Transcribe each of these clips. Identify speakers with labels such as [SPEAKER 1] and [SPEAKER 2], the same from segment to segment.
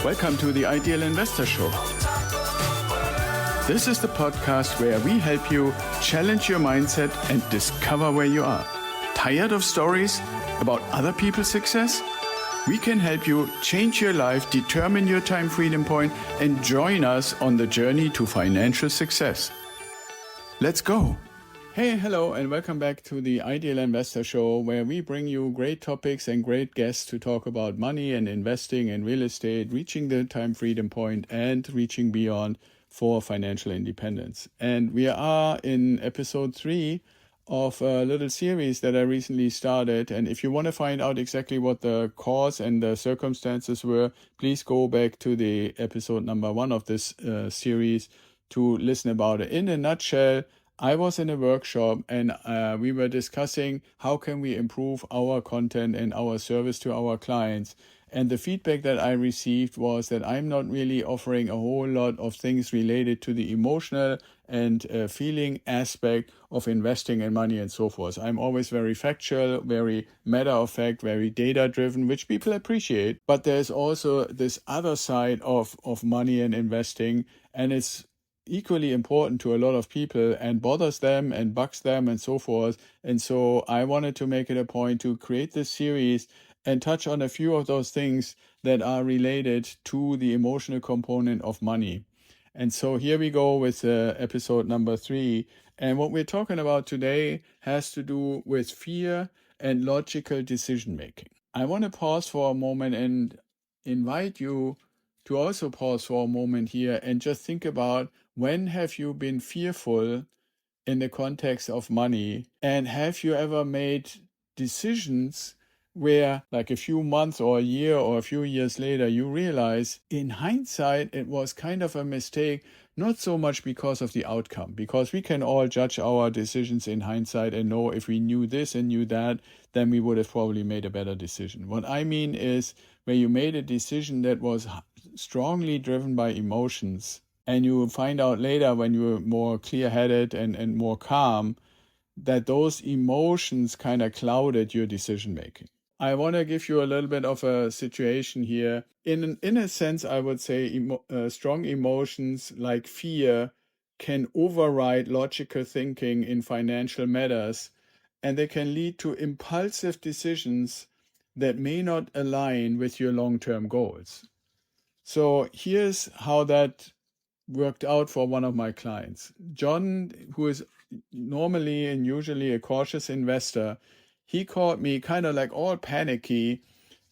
[SPEAKER 1] Welcome to the Ideal Investor Show. This is the podcast where we help you challenge your mindset and discover where you are. Tired of stories about other people's success? We can help you change your life, determine your time freedom point, and join us on the journey to financial success. Let's go. Hey, hello, and welcome back to the Ideal Investor Show, where we bring you great topics and great guests to talk about money and investing and real estate, reaching the time freedom point and reaching beyond for financial independence. And we are in episode 3 of a little series that I recently started. And if you want to find out exactly what the cause and the circumstances were, please go back to the episode number 1 of this series to listen about it. In a nutshell, I was in a workshop and we were discussing how can we improve our content and our service to our clients. And the feedback that I received was that I'm not really offering a whole lot of things related to the emotional and feeling aspect of investing in money and so forth. I'm always very factual, very matter of fact, very data driven, which people appreciate. But there's also this other side of money and investing, and it's equally important to a lot of people and bothers them and bugs them and so forth. And so I wanted to make it a point to create this series and touch on a few of those things that are related to the emotional component of money. And so here we go with episode number 3. And what we're talking about today has to do with fear and logical decision making. I want to pause for a moment and invite you to also pause for a moment here and just think about, when have you been fearful in the context of money? And have you ever made decisions where, like a few months or a year or a few years later, you realize in hindsight it was kind of a mistake, not so much because of the outcome, because we can all judge our decisions in hindsight and know if we knew this and knew that, then we would have probably made a better decision. What I mean is where you made a decision that was strongly driven by emotions, and you find out later when you're more clear-headed and more calm that those emotions kind of clouded your decision making. I want to give you a little bit of a situation here. In a sense, I would say strong emotions like fear can override logical thinking in financial matters, and they can lead to impulsive decisions that may not align with your long-term goals. So here's how that worked out for one of my clients. John, who is normally and usually a cautious investor, he called me kind of like all panicky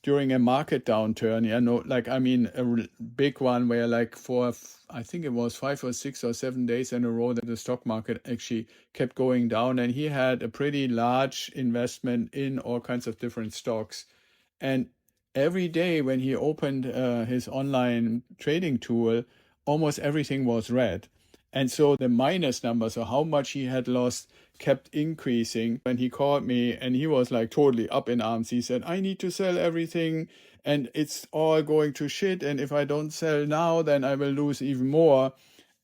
[SPEAKER 1] during a market downturn. A big one where like for, I think it was 5 or 6 or 7 days in a row that the stock market actually kept going down. And he had a pretty large investment in all kinds of different stocks. And every day when he opened his online trading tool, almost everything was red. And so the minus numbers, so how much he had lost, kept increasing. When he called me and he was like totally up in arms, he said, I need to sell everything and it's all going to shit. And if I don't sell now, then I will lose even more.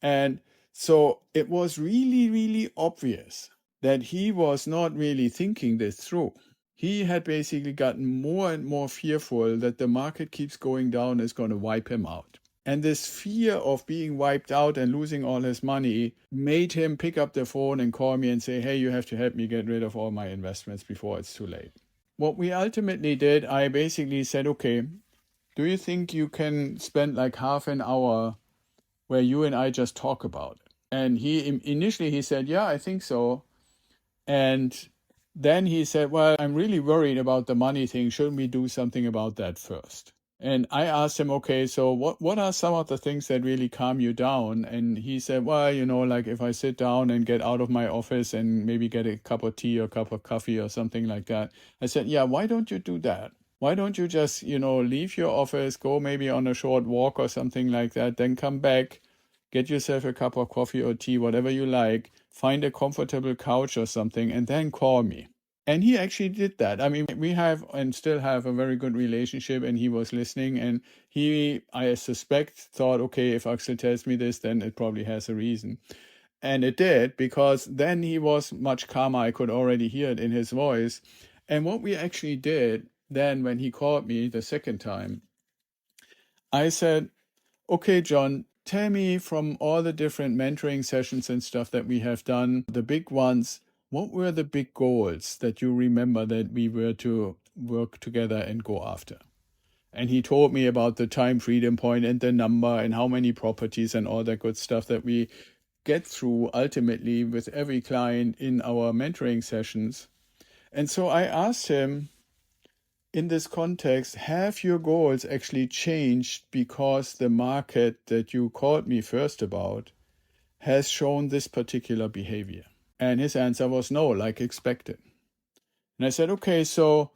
[SPEAKER 1] And so it was really, really obvious that he was not really thinking this through. He had basically gotten more and more fearful that the market keeps going down, is going to wipe him out. And this fear of being wiped out and losing all his money made him pick up the phone and call me and say, hey, you have to help me get rid of all my investments before it's too late. What we ultimately did, I basically said, okay, do you think you can spend like half an hour where you and I just talk about it? And initially he said, yeah, I think so. And then he said, well, I'm really worried about the money thing. Shouldn't we do something about that first? And I asked him, okay, so what are some of the things that really calm you down? And he said, well, like if I sit down and get out of my office and maybe get a cup of tea or a cup of coffee or something like that. I said, yeah, why don't you do that? Why don't you just, leave your office, go maybe on a short walk or something like that, then come back, get yourself a cup of coffee or tea, whatever you like, find a comfortable couch or something, and then call me. And he actually did that. I mean, we have and still have a very good relationship, and he was listening, and he, I suspect, thought, okay, if Axel tells me this, then it probably has a reason. And it did, because then he was much calmer. I could already hear it in his voice. And what we actually did then when he called me the second time, I said, okay, John, tell me from all the different mentoring sessions and stuff that we have done, the big ones, what were the big goals that you remember that we were to work together and go after? And he told me about the time freedom point and the number and how many properties and all that good stuff that we get through ultimately with every client in our mentoring sessions. And so I asked him, in this context, have your goals actually changed because the market that you called me first about has shown this particular behavior? And his answer was no, like expected. And I said, okay, so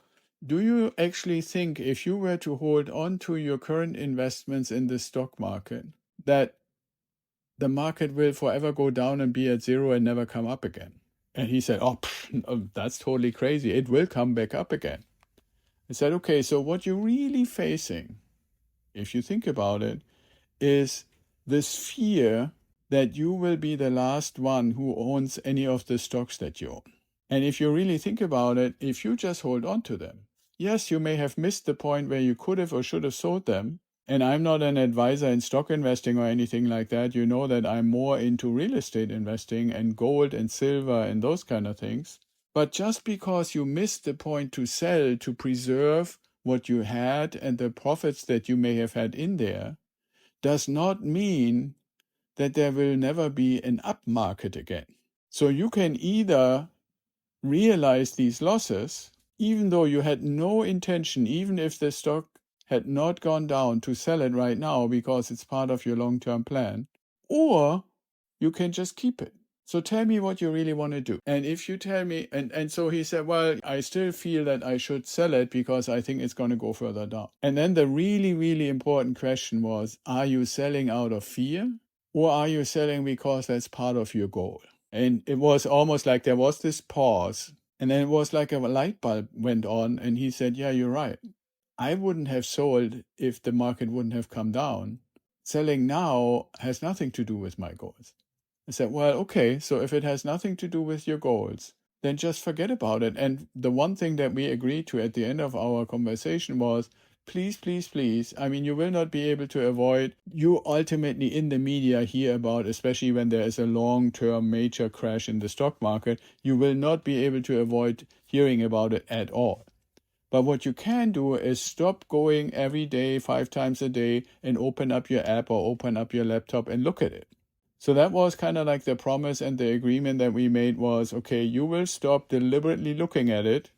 [SPEAKER 1] do you actually think if you were to hold on to your current investments in the stock market, that the market will forever go down and be at zero and never come up again? And he said, oh, that's totally crazy. It will come back up again. I said, okay, so what you're really facing, if you think about it, is this fear that you will be the last one who owns any of the stocks that you own. And if you really think about it, if you just hold on to them, yes, you may have missed the point where you could have or should have sold them. And I'm not an advisor in stock investing or anything like that. You know that I'm more into real estate investing and gold and silver and those kind of things. But just because you missed the point to sell to preserve what you had and the profits that you may have had in there does not mean that there will never be an up market again. So you can either realize these losses, even though you had no intention, even if the stock had not gone down, to sell it right now because it's part of your long-term plan, or you can just keep it. So tell me what you really want to do. And if you tell me, and so he said, well, I still feel that I should sell it because I think it's going to go further down. And then the really, really important question was, are you selling out of fear, or are you selling because that's part of your goal? And it was almost like there was this pause, and then it was like a light bulb went on, and he said, yeah, you're right. I wouldn't have sold if the market wouldn't have come down. Selling now has nothing to do with my goals. I said, well, okay, so if it has nothing to do with your goals, then just forget about it. And the one thing that we agreed to at the end of our conversation was, please, please, please, I mean, you will not be able to avoid, you ultimately in the media hear about, especially when there is a long-term major crash in the stock market, you will not be able to avoid hearing about it at all. But what you can do is stop going every day, 5 times a day, and open up your app or open up your laptop and look at it. So that was kind of like the promise, and the agreement that we made was, okay, you will stop deliberately looking at it.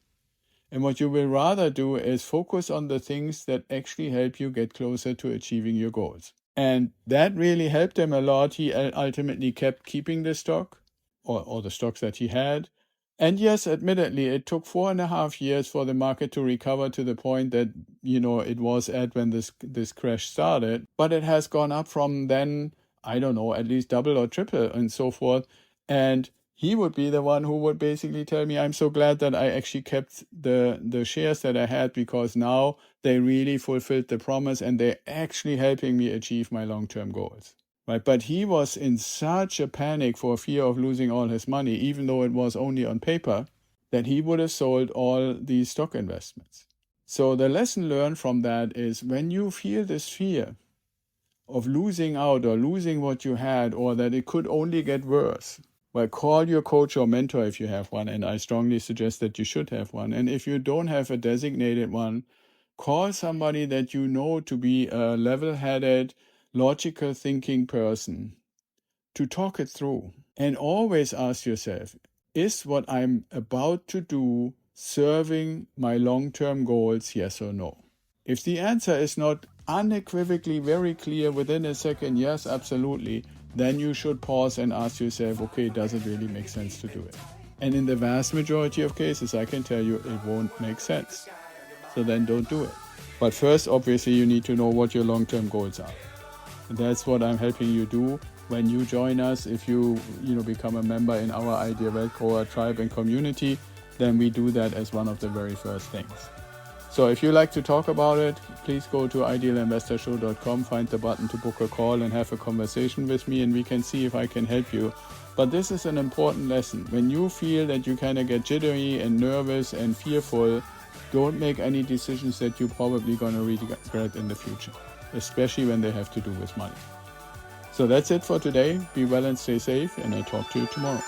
[SPEAKER 1] And what you will rather do is focus on the things that actually help you get closer to achieving your goals. And that really helped him a lot. He ultimately kept keeping the stock or the stocks that he had. And yes, admittedly, it took 4.5 years for the market to recover to the point that, it was at when this crash started. But it has gone up from then, I don't know, at least double or triple and so forth. And he would be the one who would basically tell me, I'm so glad that I actually kept the shares that I had, because now they really fulfilled the promise and they're actually helping me achieve my long-term goals. Right? But he was in such a panic for fear of losing all his money, even though it was only on paper, that he would have sold all these stock investments. So the lesson learned from that is, when you feel this fear of losing out or losing what you had, or that it could only get worse, well, call your coach or mentor if you have one, and I strongly suggest that you should have one. And if you don't have a designated one, call somebody that you know to be a level-headed, logical thinking person to talk it through. And always ask yourself, is what I'm about to do serving my long-term goals, yes or no? If the answer is not unequivocally very clear within a second, yes, absolutely, then you should pause and ask yourself, okay, does it really make sense to do it? And in the vast majority of cases, I can tell you it won't make sense. So then don't do it. But first, obviously, you need to know what your long-term goals are. And that's what I'm helping you do when you join us. If you become a member in our Ideal Wealth Grower tribe and community, then we do that as one of the very first things. So if you like to talk about it, please go to idealinvestorshow.com, find the button to book a call and have a conversation with me, and we can see if I can help you. But this is an important lesson. When you feel that you kind of get jittery and nervous and fearful, don't make any decisions that you're probably going to regret in the future. especially when they have to do with money. So that's it for today. Be well and stay safe, and I'll talk to you tomorrow.